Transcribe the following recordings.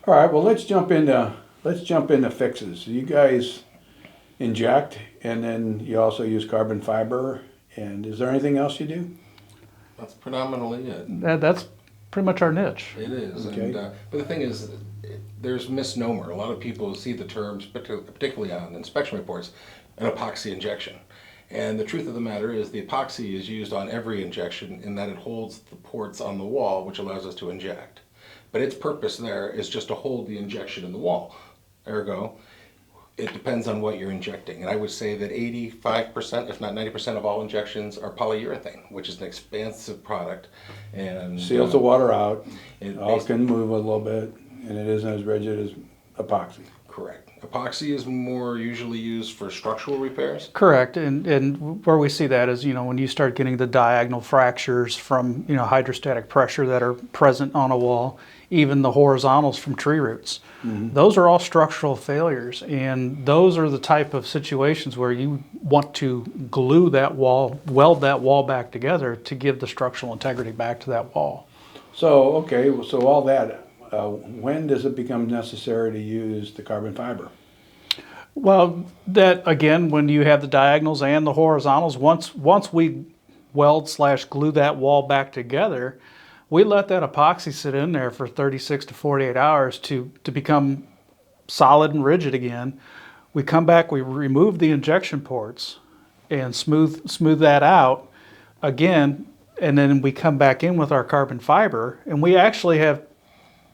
All right, well, let's jump into fixes. You guys inject, and then you also use carbon fiber. And is there anything else you do? That's predominantly it. That's pretty much our niche. It is. Okay. But the thing is, there's misnomer. A lot of people see the terms, particularly on inspection reports, an epoxy injection. And the truth of the matter is the epoxy is used on every injection in that it holds the ports on the wall, which allows us to inject. But its purpose there is just to hold the injection in the wall. Ergo, it depends on what you're injecting. And I would say that 85%, if not 90% of all injections are polyurethane, which is an expansive product. And Seals the water out, it all basi- can move a little bit, and it isn't as rigid as epoxy. Correct. Epoxy is more usually used for structural repairs. Correct, and where we see that is, when you start getting the diagonal fractures from, hydrostatic pressure that are present on a wall, even the horizontals from tree roots. Those are all structural failures, and those are the type of situations where you want to glue that wall, weld that wall back together to give the structural integrity back to that wall. So, okay, so all that, when does it become necessary to use the carbon fiber? Well, that again, when you have the diagonals and the horizontals, once we weld/glue that wall back together, we let that epoxy sit in there for 36 to 48 hours to become solid and rigid again. We come back, we remove the injection ports and smooth that out again, and then we come back in with our carbon fiber, and we actually have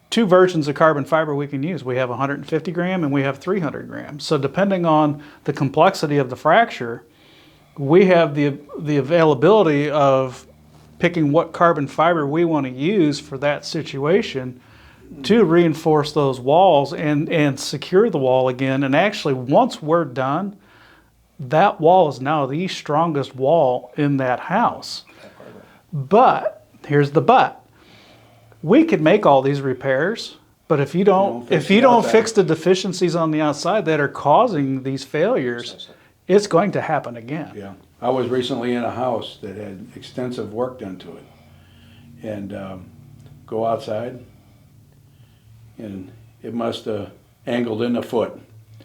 two versions of carbon fiber we can use. We have 150 gram and we have 300 grams. So depending on the complexity of the fracture, we have the availability of picking what carbon fiber we want to use for that situation to reinforce those walls and secure the wall again. And actually, once we're done, that wall is now the strongest wall in that house. But here's the but. We could make all these repairs, but if you don't fix the deficiencies on the outside that are causing these failures, it's going to happen again. Yeah, I was recently in a house that had extensive work done to it, and go outside, and it must have angled in a foot,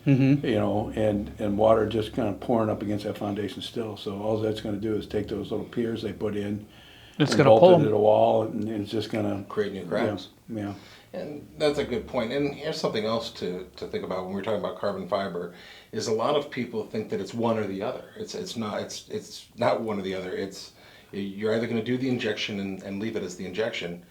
and water just kind of pouring up against that foundation still. So all that's going to do is take those little piers they put in, It's and going to bolt pull it to them. the wall, and it's just going to Create new cracks. Yeah. And that's a good point. And here's something else to think about when we're talking about carbon fiber, is a lot of people think that it's one or the other. It's not one or the other. You're either going to do the injection and leave it as the injection.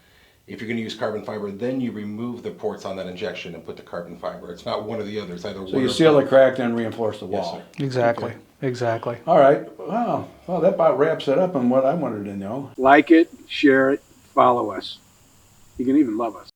If you're going to use carbon fiber, then you remove the ports on that injection and put the carbon fiber. It's not one or the other. It's either So one you or seal the crack, then reinforce the Yes, wall. sir. Exactly. Okay. Exactly. All right. Well, that about wraps it up on what I wanted to know. Like it, share it, follow us. You can even love us.